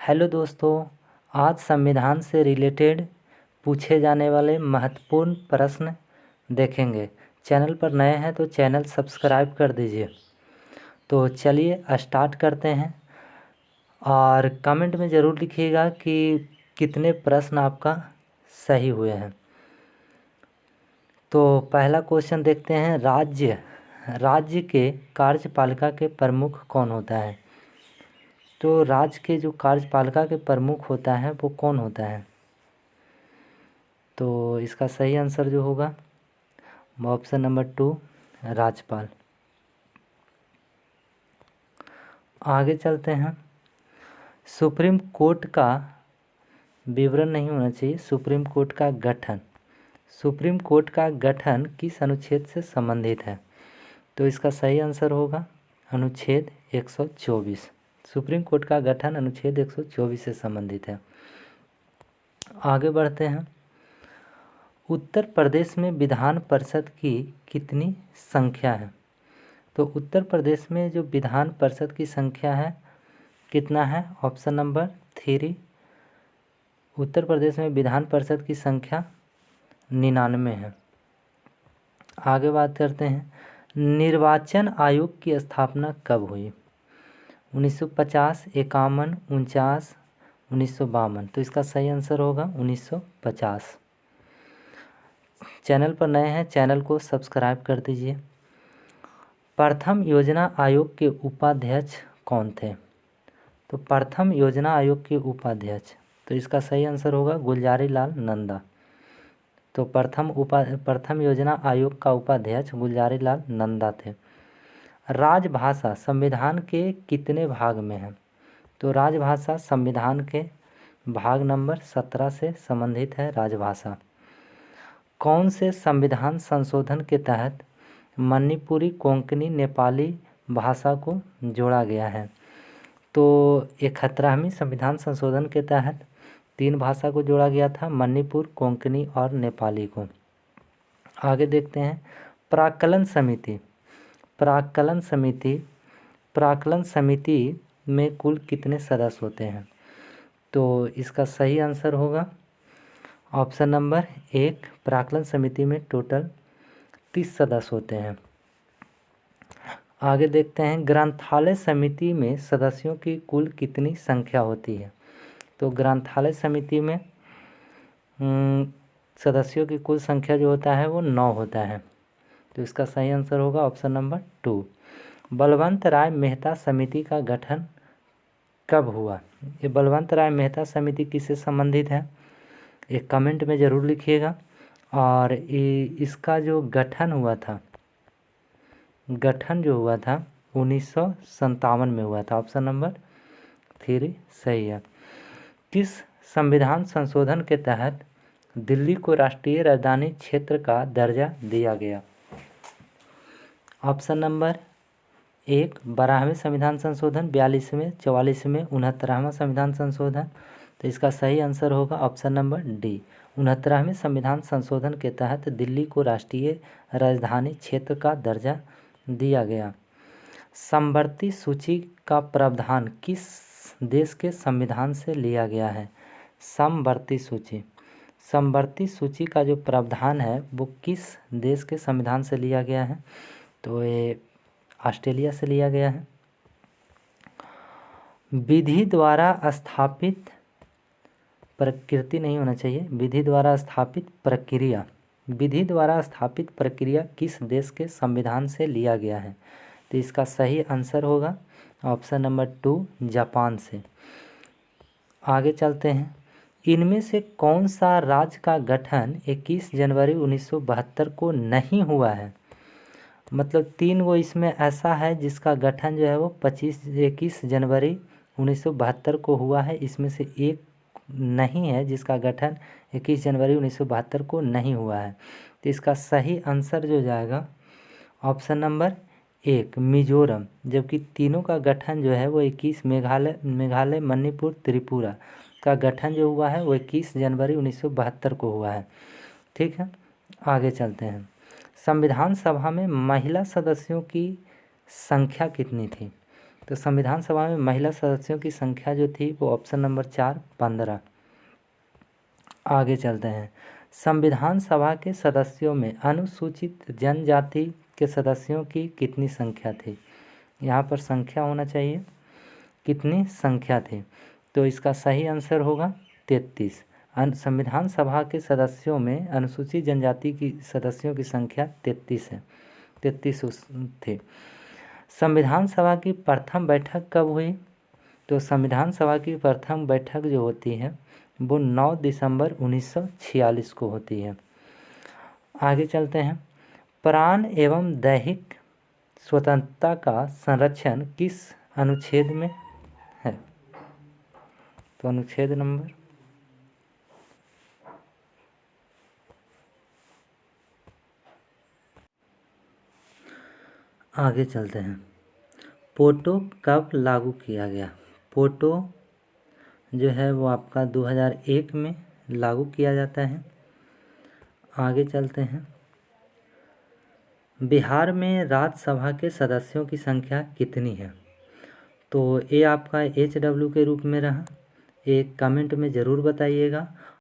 Hello दोस्तों, आज संविधान से रिलेटेड पूछे जाने वाले महत्वपूर्ण प्रश्न देखेंगे। चैनल पर नए हैं तो चैनल सब्सक्राइब कर दीजिए। तो चलिए स्टार्ट करते हैं और कमेंट में ज़रूर लिखिएगा कि कितने प्रश्न आपका सही हुए हैं। तो पहला क्वेश्चन देखते हैं, राज्य के कार्यपालिका के प्रमुख कौन होता है? तो राज्य के जो कार्यपालिका के प्रमुख होता है वो कौन होता है? तो इसका सही आंसर जो होगा ऑप्शन नंबर 2, राज्यपाल। आगे चलते हैं। सुप्रीम कोर्ट का विवरण नहीं होना चाहिए, सुप्रीम कोर्ट का गठन किस अनुच्छेद से संबंधित है? तो इसका सही आंसर होगा अनुच्छेद 124। सुप्रीम कोर्ट का गठन अनुच्छेद 124 से संबंधित है। आगे बढ़ते हैं। उत्तर प्रदेश में विधान परिषद की कितनी संख्या है? तो उत्तर प्रदेश में जो विधान परिषद की संख्या है कितना है? ऑप्शन नंबर 3, उत्तर प्रदेश में विधान परिषद की संख्या 99 है। आगे बात करते हैं, निर्वाचन आयोग की स्थापना कब हुई? 1950, 51, 49, 1952। तो इसका सही आंसर होगा 1950। चैनल पर नए हैं, चैनल को सब्सक्राइब कर दीजिए। प्रथम योजना आयोग के उपाध्यक्ष कौन थे? तो प्रथम योजना आयोग के उपाध्यक्ष, तो इसका सही आंसर होगा गुलजारी लाल नंदा। तो प्रथम योजना आयोग का उपाध्यक्ष गुलजारी लाल नंदा थे। राजभाषा संविधान के कितने भाग में है? तो राजभाषा संविधान के भाग नंबर 17 से संबंधित है राजभाषा। कौन से संविधान संशोधन के तहत मणिपुरी, कोंकणी, नेपाली भाषा को जोड़ा गया है? तो 71वें संविधान संशोधन के तहत 3 भाषा को जोड़ा गया था, मणिपुर, कोंकणी और नेपाली को। आगे देखते हैं, प्राक्कलन समिति में कुल कितने सदस्य होते हैं? तो इसका सही आंसर होगा ऑप्शन नंबर 1, प्राक्कलन समिति में टोटल 30 सदस्य होते हैं। आगे देखते हैं, ग्रंथालय समिति में सदस्यों की कुल कितनी संख्या होती है? तो ग्रंथालय समिति में सदस्यों की कुल संख्या जो होता है वो 9 होता है। तो इसका सही आंसर होगा ऑप्शन नंबर 2। बलवंत राय मेहता समिति का गठन कब हुआ? ये बलवंत राय मेहता समिति किससे संबंधित है? एक कमेंट में ज़रूर लिखिएगा। और इसका जो गठन हुआ था 1957 में हुआ था। ऑप्शन नंबर 3 सही है। किस संविधान संशोधन के तहत दिल्ली को राष्ट्रीय राजधानी क्षेत्र का दर्जा दिया गया? ऑप्शन नंबर 1, 12वें संविधान संशोधन, 42वें, 44वें, 69वां संविधान संशोधन। तो इसका सही आंसर होगा ऑप्शन नंबर डी, 69वें संविधान संशोधन के तहत दिल्ली को राष्ट्रीय राजधानी क्षेत्र का दर्जा दिया गया। समवर्ती सूची का प्रावधान किस देश के संविधान से लिया गया है? समवर्ती सूची का जो प्रावधान है वो किस देश के संविधान से लिया गया है? तो ये ऑस्ट्रेलिया से लिया गया है। विधि द्वारा स्थापित प्रकृति नहीं होना चाहिए, विधि द्वारा स्थापित प्रक्रिया किस देश के संविधान से लिया गया है? तो इसका सही आंसर होगा ऑप्शन नंबर 2, जापान से। आगे चलते हैं, इनमें से कौन सा राज्य का गठन 21 जनवरी 1972 को नहीं हुआ है? मतलब 3 गो इसमें ऐसा है जिसका गठन जो है वो 21 जनवरी 1972 को हुआ है। इसमें से एक नहीं है जिसका गठन 21 जनवरी 1972 को नहीं हुआ है। तो इसका सही आंसर जो जाएगा ऑप्शन नंबर 1, मिजोरम। जबकि तीनों का गठन जो है वो 21 मेघालय, मणिपुर, त्रिपुरा का गठन जो हुआ है वो 21 जनवरी 1972 को हुआ है। ठीक है, आगे चलते हैं। संविधान सभा में महिला सदस्यों की संख्या कितनी थी? तो संविधान सभा में महिला सदस्यों की संख्या जो थी वो ऑप्शन नंबर 4 15। आगे चलते हैं। संविधान सभा के सदस्यों में अनुसूचित जनजाति के सदस्यों की कितनी संख्या थी? यहाँ पर संख्या होना चाहिए, कितनी संख्या थी? तो इसका सही आंसर होगा 33। संविधान सभा के सदस्यों में अनुसूचित जनजाति की सदस्यों की संख्या 33 है, 33 थी। संविधान सभा की प्रथम बैठक कब हुई? तो संविधान सभा की प्रथम बैठक जो होती है वो 9 दिसंबर 1946 को होती है। आगे चलते हैं। प्राण एवं दैहिक स्वतंत्रता का संरक्षण किस अनुच्छेद में है? तो अनुच्छेद नंबर आगे चलते हैं। पोटो कब लागू किया गया? पोटो जो है वो आपका 2001 में लागू किया जाता है। आगे चलते हैं। बिहार में राज्यसभा के सदस्यों की संख्या कितनी है? तो ये आपका HW के रूप में रहा। एक कमेंट में ज़रूर बताइएगा।